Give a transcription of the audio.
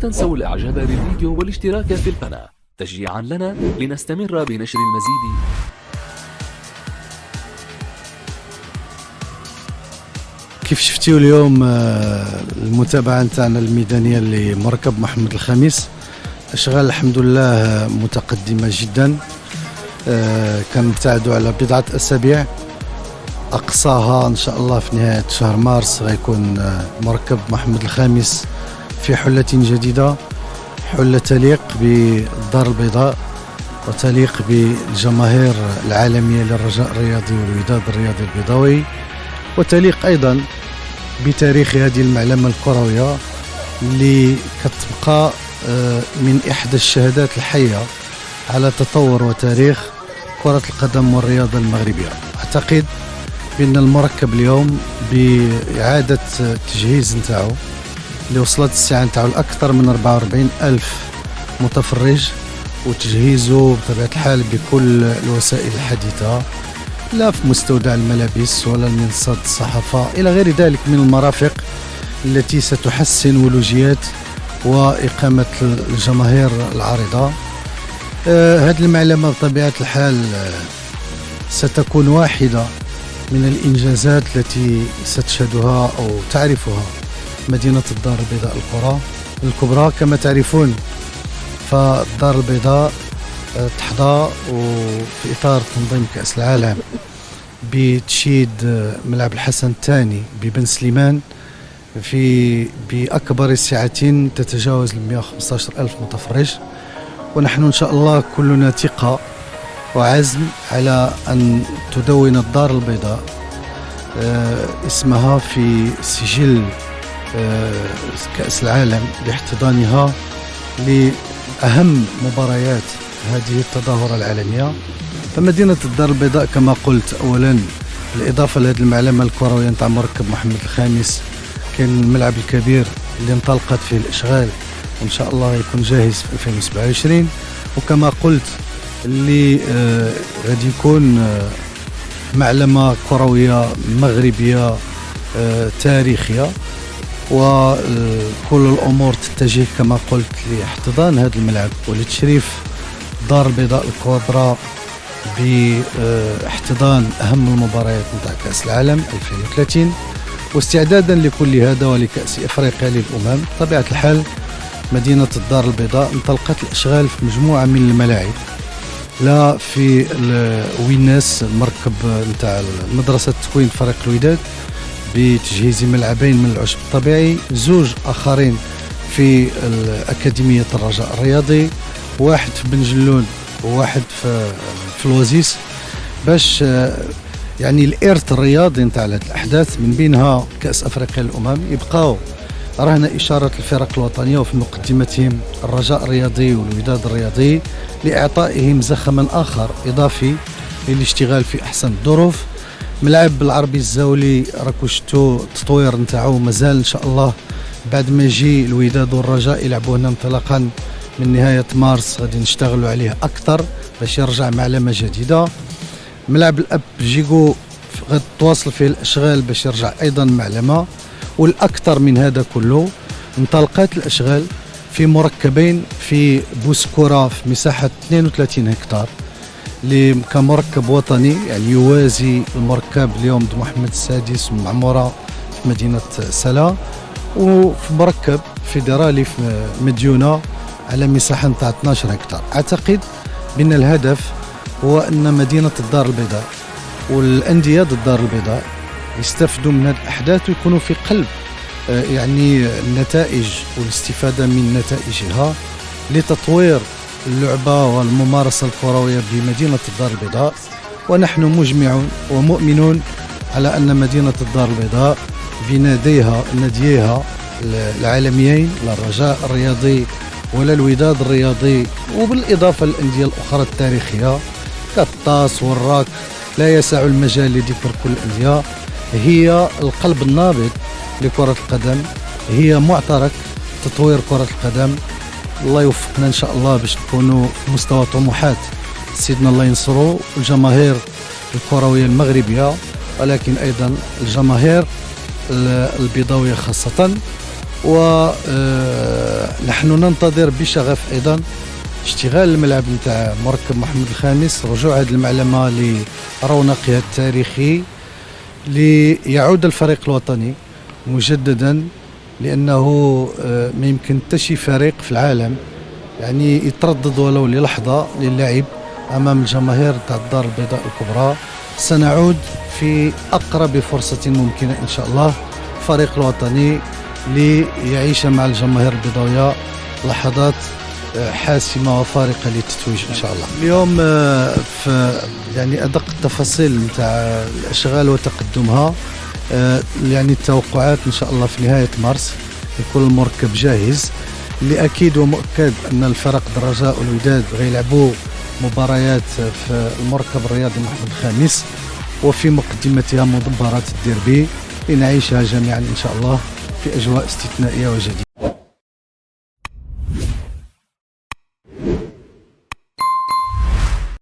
تنسوا الاعجاب بالفيديو والاشتراك في القناة تشجيعا لنا لنستمر بنشر المزيد. كيف شفتوا اليوم المتابعة نتاعنا الميدانية لمركب محمد الخامس، أشغال الحمد لله متقدمة جدا. كنبتعدوا على بضعة أسابيع، أقصاها إن شاء الله في نهاية شهر مارس غيكون مركب محمد الخامس في حلة جديدة، حلة تليق بالدار البيضاء وتليق بالجماهير العالمية للرجاء الرياضي والوداد الرياضي البيضاوي، وتليق أيضا بتاريخ هذه المعلمة الكروية اللي كتبقى من إحدى الشهادات الحية على تطور وتاريخ كرة القدم والرياضة المغربية. أعتقد بأن المركب اليوم بإعادة التجهيز نتاعو اللي وصلت الساعة نتاعو لأكثر من 44 ألف متفرج، وتجهيزه بطبيعة الحال بكل الوسائل الحديثة، لا في مستودع الملابس ولا المنصات الصحافة إلى غير ذلك من المرافق التي ستحسن ولوجيات وإقامة الجماهير العارضة. هذه المعلمة بطبيعة الحال ستكون واحدة من الإنجازات التي ستشهدها أو تعرفها مدينة الدار البيضاء الكبرى. كما تعرفون فالدار البيضاء تحظى وفي إطار تنظيم كأس العالم بتشييد ملعب الحسن الثاني ببن سليمان بأكبر سعة تتجاوز 115 ألف متفرج، ونحن إن شاء الله كلنا ثقة وعزم على أن تدون الدار البيضاء اسمها في سجل كأس العالم باحتضانها لأهم مباريات هذه التظاهرة العالمية. فمدينة الدار البيضاء كما قلت أولا بالإضافة لهذه المعلمة الكروية نتاع مركب محمد الخامس، كان الملعب الكبير اللي انطلقت فيه الإشغال وإن شاء الله يكون جاهز في 2027، وكما قلت اللي غادي يكون معلمة كروية مغربية تاريخية، وكل الأمور تتجه كما قلت لاحتضان هذا الملعب ولتشريف الدار البيضاء الكبرى باحتضان أهم المباريات نتاع كأس العالم 2030، واستعدادا لكل هذا ولكأس إفريقيا للأمم. بطبيعة الحال مدينة الدار البيضاء انطلقت الإشغال في مجموعة من الملاعب، لا في ويناس المركب نتاع مدرسة تكوين فريق الوداد بتجهيز ملعبين من العشب الطبيعي، زوج آخرين في أكاديمية الرجاء الرياضي، واحد في بن جلون وواحد في الوزيس، باش يعني الإرث الرياضي نتاع هذه الأحداث من بينها كأس أفريقيا للأمم يبقاو رهن إشارة الفرق الوطنية وفي مقدمتهم الرجاء الرياضي والوداد الرياضي لإعطائهم زخما آخر إضافي للاشتغال في أحسن الظروف. ملعب العربي الزاولي راكو شفتوا التطوير نتاعو مازال إن شاء الله بعد ما يجي الوداد والرجاء يلعبوا هنا انطلاقا من نهاية مارس غادي نشتغلوا عليه أكثر باش يرجع معلمة جديدة. ملعب الأب جيجو غادي تواصل فيه الأشغال باش يرجع أيضا معلمة، والأكثر من هذا كله انطلقت الأشغال في مركبين في بوسكورة في مساحة 32 هكتار اللي كمركب وطني يعني يوازي المركب اليوم محمد السادس معمورة في مدينة سلا، وفي مركب فيدرالي في مديونة على مساحة نتاع 12 هكتار. أعتقد بأن الهدف هو أن مدينة الدار البيضاء والأندية الدار البيضاء يستفدوا من هذه الأحداث ويكونوا في قلب يعني النتائج والاستفادة من نتائجها لتطوير اللعبة والممارسة الكروية بمدينة الدار البيضاء. ونحن مجمعون ومؤمنون على أن مدينة الدار البيضاء بناديها العالميين للرجاء الرياضي ولا الوداد الرياضي، وبالإضافة للأندية الأخرى التاريخية كالطاس والراك، لا يسع المجال لذكر كل الأندية، هي القلب النابض لكرة القدم، هي معترك تطوير كرة القدم. الله يوفقنا إن شاء الله باش نكونوا في مستوى طموحات سيدنا الله ينصروا الجماهير الكروية المغربية، ولكن أيضا الجماهير البيضاوية خاصة، ونحن ننتظر بشغف أيضا اشتغال الملعب نتاع مركب محمد الخامس، رجوع هذه المعلمة لرونقها التاريخي، ليعود الفريق الوطني مجددا، لأنه ما يمكن حتى شي فريق في العالم يعني يتردد ولو للحظة للعب أمام الجماهير تاع الدار البيضاء الكبرى. سنعود في أقرب فرصة ممكنة إن شاء الله الفريق الوطني ليعيش مع الجماهير البيضاوية لحظات حاسمة وفارقة للتتويج إن شاء الله. اليوم في يعني أدق التفاصيل نتاع الأشغال وتقدمها، يعني التوقعات إن شاء الله في نهاية مارس يكون المركب جاهز. اللي أكيد ومؤكد أن الفرق الرجاء والوداد غيلعبوا مباريات في المركب الرياضي محمد الخامس، وفي مقدمتها مباراة الديربي لنعيشها جميعا إن شاء الله في أجواء استثنائية وجديدة.